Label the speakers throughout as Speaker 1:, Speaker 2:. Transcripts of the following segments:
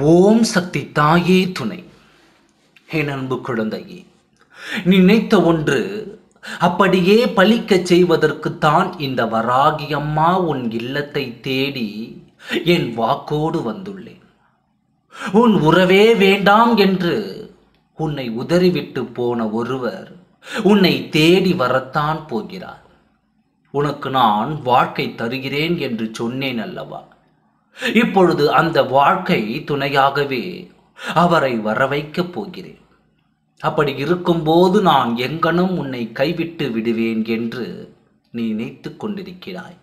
Speaker 1: ஓம் சக்தி தாயே துணை. என் அன்பு குழந்தையே, நினைத்த ஒன்று அப்படியே பலிக்கச் செய்வதற்குத்தான் இந்த வராகி அம்மா உன் இல்லத்தை தேடி என் வாக்கோடு வந்துள்ளேன். உன் உறவே வேண்டாம் என்று உன்னை உதறிவிட்டு போன ஒருவர் உன்னை தேடி வரத்தான் போகிறார். உனக்கு நான் வாழ்க்கை தருகிறேன் என்று சொன்னேன் அல்லவா? இப்பொழுது அந்த வாழ்க்கை துணையாகவே அவரை வரவைக்கப் போகிறேன். அப்படி இருக்கும்போது நான் எங்கனும் உன்னை கைவிட்டு விடுவேன் என்று நீ நினைத்துக் கொண்டிருக்கிறாய்.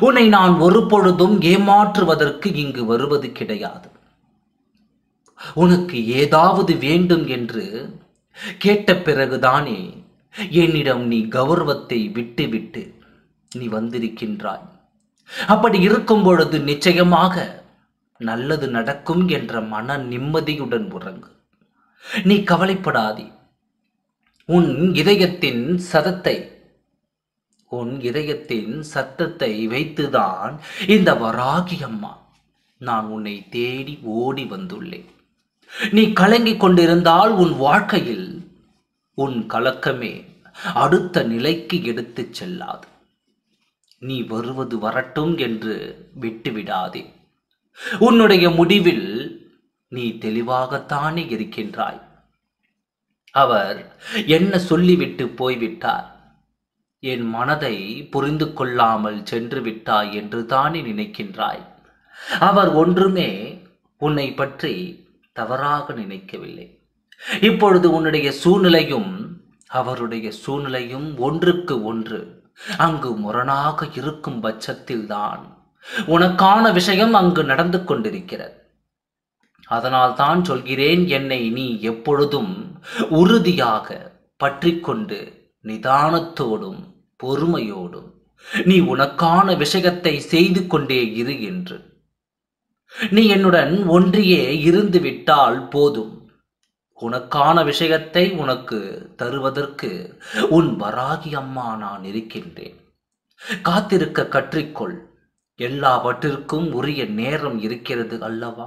Speaker 1: உன்னை நான் ஒரு பொழுதும் ஏமாற்றுவதற்கு இங்கு வருவது கிடையாது. உனக்கு ஏதாவது வேண்டும் என்று கேட்ட பிறகுதானே என்னிடம் நீ கௌரவத்தை விட்டுவிட்டு நீ வந்திருக்கின்றாய். அப்படி இருக்கும் பொழுது நிச்சயமாக நல்லது நடக்கும் என்ற மன நிம்மதியுடன் உறங்கு. நீ கவலைப்படாதே. உன் இதயத்தின் சத்தத்தை வைத்துதான் இந்த வராகி அம்மா நான் உன்னை தேடி ஓடி வந்துள்ளேன். நீ கலங்கிக் கொண்டிருந்தால் உன் வாழ்க்கையில் உன் கலக்கமே அடுத்த நிலைக்கு எடுத்துச் செல்லாது. நீ வருவது வரட்டும் என்று விட்டுவிடாதே. உன்னுடைய முடிவில் நீ தெளிவாகத்தானே இருக்கின்றாய். அவர் என்ன சொல்லிவிட்டு போய்விட்டார், என் மனதை புரிந்து கொள்ளாமல் சென்று விட்டாய் என்று தானே நினைக்கின்றாய். அவர் ஒன்றுமே உன்னை பற்றி தவறாக நினைக்கவில்லை. இப்பொழுது உன்னுடைய சூழ்நிலையும் அவருடைய சூழ்நிலையும் ஒன்றுக்கு ஒன்று அங்கு முரணாக இருக்கும் பட்சத்தில்தான் உனக்கான விஷயம் அங்கு நடந்து கொண்டிருக்கிறது. அதனால் தான் சொல்கிறேன், என்னை நீ எப்பொழுதும் உறுதியாக பற்றி கொண்டு நிதானத்தோடும் பொறுமையோடும் நீ உனக்கான விஷயத்தை செய்து கொண்டே இரு என்று. நீ என்னுடன் ஒன்றியே இருந்து விட்டால் போதும். உனக்கான விஷயத்தை உனக்கு தருவதற்கு உன் வராகி அம்மா நான் இருக்கின்றேன். காத்திருக்க கற்றுக்கொள். எல்லாவற்றிற்கும் உரிய நேரம் இருக்கிறது அல்லவா?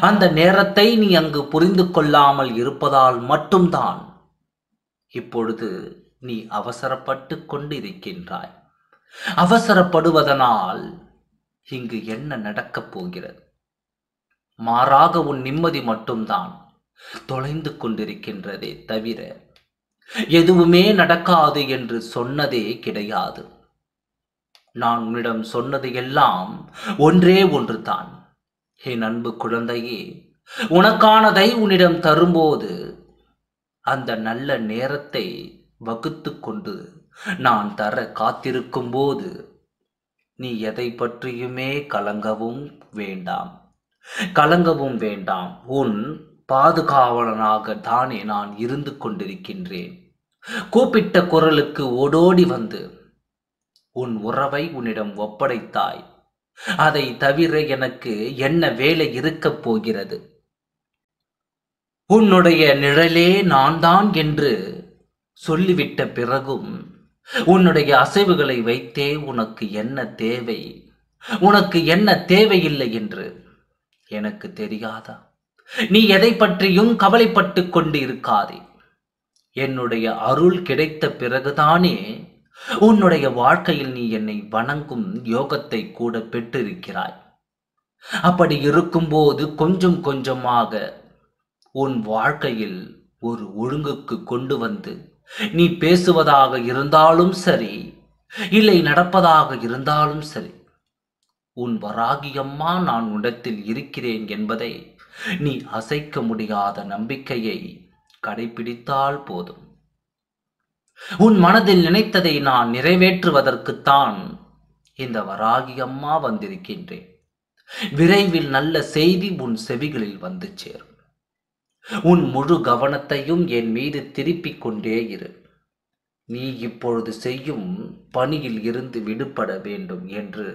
Speaker 1: அந்த நேரத்தை நீ அங்கு புரிந்து கொள்ளாமல் இருப்பதால் மட்டும்தான் இப்பொழுது நீ அவசரப்பட்டு கொண்டு இருக்கின்றாய். அவசரப்படுவதனால் இங்கு என்ன நடக்கப் போகிறது? மாறாக உன் நிம்மதி மட்டும்தான் தொலைந்து கொண்டிருக்கின்றதே தவிர எதுவுமே நடக்காது என்று சொன்னதே கிடையாது. நான் உன்னிடம் சொன்னது எல்லாம் ஒன்றே ஒன்றுதான். என் அன்பு குழந்தையே, உனக்கானதை உன்னிடம் தரும்போது அந்த நல்ல நேரத்தை வகுத்து கொண்டு நான் தர காத்திருக்கும் போது நீ எதை பற்றியுமே கலங்கவும் வேண்டாம். உன் பாதுகாவலனாக தானே நான் இருந்து கொண்டிருக்கின்றேன். கூப்பிட்ட குரலுக்கு ஓடோடி வந்து உன் உறவை உன்னிடம் ஒப்படைத்தாய். அதை தவிர எனக்கு என்ன வேலை இருக்கப் போகிறது? உன்னுடைய நிழலே நான் தான் என்று சொல்லிவிட்ட பிறகும் உன்னுடைய அசைவுகளை வைத்தே உனக்கு என்ன தேவை, உனக்கு என்ன தேவையில்லை என்று எனக்கு தெரியாதா? நீ எதை பற்றியும் கவலைப்பட்டு கொண்டு இருக்காதே. என்னுடைய அருள் கிடைத்த பிறகுதானே உன்னுடைய வாழ்க்கையில் நீ என்னை வணங்கும் யோகத்தை கூட பெற்றிருக்கிறாய். அப்படி இருக்கும்போது கொஞ்சம் கொஞ்சமாக உன் வாழ்க்கையில் ஒரு ஒழுங்குக்கு கொண்டு வந்து நீ பேசுவதாக இருந்தாலும் சரி, இல்லை நடப்பதாக இருந்தாலும் சரி, உன் வராகி அம்மா நான் உன்னிடத்தில் இருக்கிறேன் என்பதை நீ அசைக்க முடியாத நம்பிக்கையை கடைபிடித்தால் போதும். உன் மனதில் நினைத்ததை நான் நிறைவேற்றுவதற்குத்தான் இந்த வராகி அம்மா வந்திருக்கின்றேன். விரைவில் நல்ல செய்தி உன் செவிகளில் வந்து சேரும். உன் முழு கவனத்தையும் என் மீது திருப்பிக் கொண்டே இரு. நீ இப்பொழுது செய்யும் பணியில் இருந்து விடுபட வேண்டும் என்று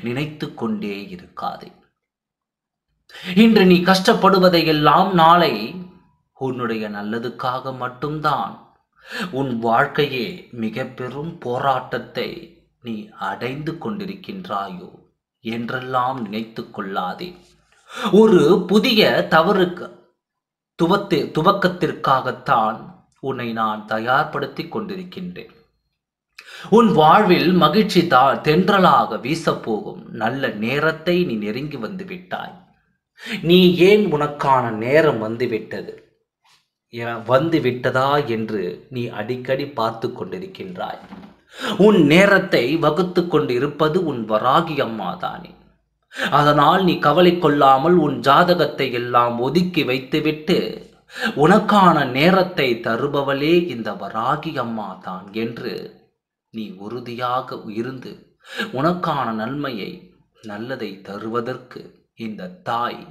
Speaker 1: நினைத்து கொண்டே இருக்காதே. இன்று நீ கஷ்டப்படுவதையெல்லாம் நாளை உன்னுடைய நல்லதுக்காக மட்டும்தான். உன் வாழ்க்கையே மிக பெரும் போராட்டத்தை நீ அடைந்து கொண்டிருக்கின்றாயோ என்றெல்லாம் நினைத்து கொள்ளாதே. ஒரு புதிய தவறுக்கு துவக்கத்திற்காகத்தான் உன்னை நான் தயார்படுத்திக் கொண்டிருக்கின்றேன். உன் வாழ்வில் மகிழ்ச்சி தென்றலாக வீசப்போகும் நல்ல நேரத்தை நீ நெருங்கி வந்து விட்டாய். நீ ஏன் உனக்கான நேரம் வந்து விட்டதா என்று நீ அடிக்கடி பார்த்து கொண்டிருக்கின்றாய். உன் நேரத்தை வகுத்து கொண்டு இருப்பது உன் வராகி அம்மா தானே. அதனால் நீ கவலை கொள்ளாமல் உன் ஜாதகத்தை எல்லாம் ஒதுக்கி வைத்துவிட்டு உனக்கான நேரத்தை தருபவளே இந்த வராகி அம்மா தான் என்று நீ உறுதியாக இருந்து உனக்கான நல்லதை தருவதற்கு இந்த தாய்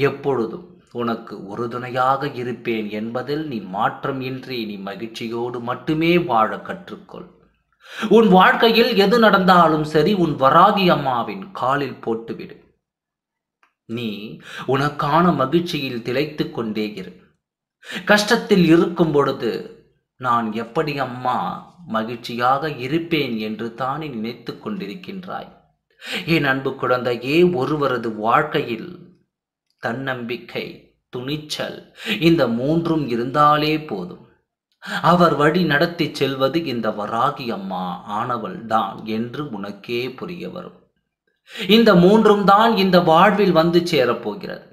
Speaker 1: எப்பொழுதும் உனக்கு உறுதுணையாக இருப்பேன் என்பதில் நீ மாற்றம் இன்றி நீ மகிழ்ச்சியோடு மட்டுமே வாழ கற்றுக்கொள். உன் வாழ்க்கையில் எது நடந்தாலும் சரி உன் வராகி அம்மாவின் காலில் போட்டுவிடு. நீ உனக்கான மகிழ்ச்சியில் திளைத்து கொண்டே இரு. கஷ்டத்தில் இருக்கும் பொழுது நான் எப்படி அம்மா மகிழ்ச்சியாக இருப்பேன் என்று தானே நினைத்து கொண்டிருக்கின்றாய். என் அன்பு குழந்தையே, ஒருவரது வாழ்க்கையில் தன்னம்பிக்கை, துணிச்சல் இந்த மூன்றும் இருந்தாலே போதும். அவர் வழி நடத்தி செல்வது இந்த வராகி அம்மா ஆனவள் தான் என்று உனக்கே புரிய வரும். இந்த மூன்றும் தான் இந்த வாழ்வில் வந்து சேரப்போகிறது.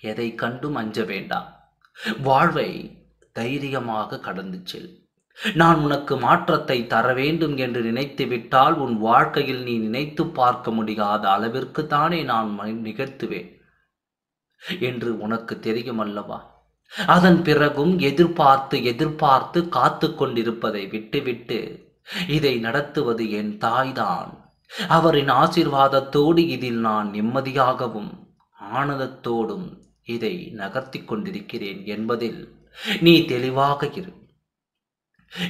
Speaker 1: எதை கண்டும் அஞ்ச வேண்டாம். வாழ்வை தைரியமாக கடந்து செல். நான் உனக்கு மாற்றத்தை தர வேண்டும் என்று நினைத்து விட்டால் உன் வாழ்க்கையில் நீ நினைத்து பார்க்க முடியாத அளவிற்கு தானே நான் நிகழ்த்துவேன் என்று உனக்கு தெரியும் அல்லவா? அதன் பிறகும் எதிர்பார்த்து காத்து கொண்டிருப்பதை விட்டுவிட்டு இதை நடத்துவது என் தாய்தான். அவரின் ஆசீர்வாதத்தோடு இதில் நான் நிம்மதியாகவும் ஆனந்தத்தோடும் இதை நகர்த்தி கொண்டிருக்கிறேன் என்பதில் நீ தெளிவாக இரு.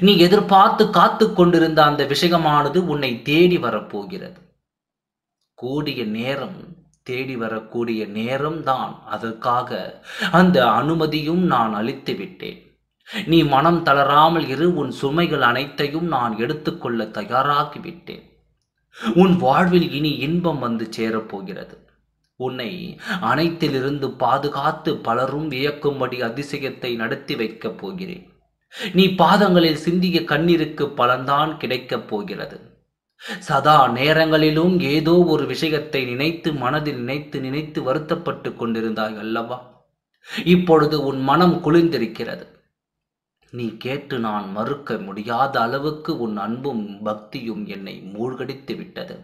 Speaker 1: நீ எதிர்பார்த்து காத்து கொண்டிருந்த அந்த விஷயமானது உன்னை தேடி வரப்போகிறது. தேடி வரக்கூடிய நேரம்தான். அதற்காக அந்த அனுமதியும் நான் அளித்து விட்டேன். நீ மனம் தளராமல் இரு. உன் சுமைகள் அனைத்தையும் நான் எடுத்துக்கொள்ள தயாராகிவிட்டேன். உன் வாழ்வில் இனி இன்பம் வந்து சேரப்போகிறது. உன்னை அனைத்திலிருந்து பாதுகாத்து பலரும் வியக்கும்படி அதிசயத்தை நடத்தி வைக்கப் போகிறேன். நீ பாதங்களில் சிந்திய கண்ணீருக்கு பலன்தான் கிடைக்கப் போகிறது. சதா நேரங்களிலும் ஏதோ ஒரு விஷயத்தை மனதில் நினைத்து வருத்தப்பட்டு கொண்டிருந்தாய் அல்லவா? இப்பொழுது உன் மனம் குளிர்ந்திருக்கிறது. நீ கேட்டு நான் மறுக்க முடியாத அளவுக்கு உன் அன்பும் பக்தியும் என்னை மூழ்கடித்து விட்டது.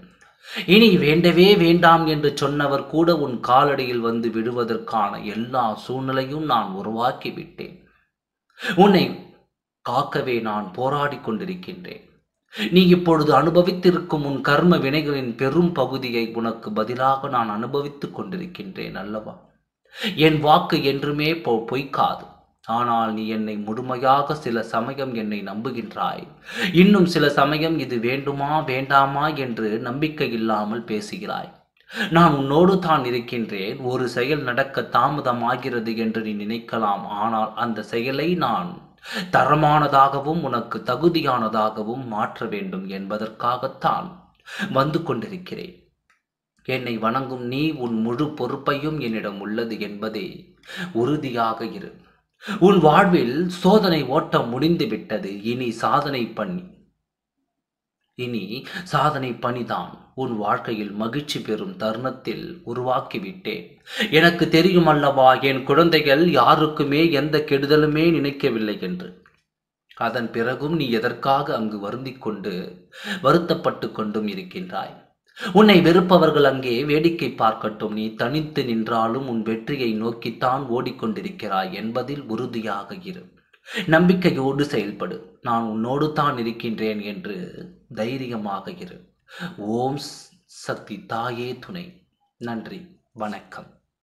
Speaker 1: இனி வேண்டவே வேண்டாம் என்று சொன்னவர் கூட உன் காலடியில் வந்து விடுவதற்கான எல்லா சூழ்நிலையும் நான் உருவாக்கி விட்டேன். உன்னை காக்கவே நான் போராடி கொண்டிருக்கின்றேன். நீ இப்பொழுது அனுபவித்திருக்கும் உன் கர்ம வினைகளின் பெரும் பகுதியை உனக்கு பதிலாக நான் அனுபவித்துக் கொண்டிருக்கின்றேன் அல்லவா? என் வாக்கு என்றுமே பொய்க்காது. ஆனால் நீ என்னை முழுமையாக சில சமயம் என்னை நம்புகின்றாய். இன்னும் சில சமயம் இது வேண்டுமா வேண்டாமா என்று நம்பிக்கை இல்லாமல் பேசுகிறாய். நான் உன்னோடு தான் இருக்கின்றேன். ஒரு செயல் நடக்க தாமதமாகிறது என்று நீ நினைக்கலாம். ஆனால் அந்த செயலை நான் தரமானதாகவும் உனக்கு தகுதியானதாகவும் மாற்ற வேண்டும் என்பதற்காகத்தான் வந்து கொண்டிருக்கிறேன். என்னை வணங்கும் நீ உன் முழு பொறுப்பையும் என்னிடம் உள்ளது என்பதே உறுதியாக இரு. உன் வாழ்வில் சோதனை ஓட்டம் முடிந்து விட்டது. இனி சாதனை பணிதான் உன் வாழ்க்கையில் மகிழ்ச்சி பெறும் தருணத்தில் உருவாக்கிவிட்டேன். எனக்கு தெரியும் அல்லவா, என் குழந்தைகள் யாருக்குமே எந்த கெடுதலுமே நினைக்கவில்லை என்று. அதன் பிறகும் நீ எதற்காக அங்கு வருத்தப்பட்டு கொண்டும் இருக்கின்றாய்? உன்னை வெறுப்பவர்கள் அங்கே வேடிக்கை பார்க்கட்டும். நீ தனித்து நின்றாலும் உன் வெற்றியை நோக்கித்தான் ஓடிக்கொண்டிருக்கிறாய் என்பதில் உறுதியாக இரு. நம்பிக்கையோடு செயல்படு. நான் உன்னோடு தான் இருக்கின்றேன் என்று தைரியமாக இரு. ஓம் சக்தி தாயே துணை. நன்றி, வணக்கம்.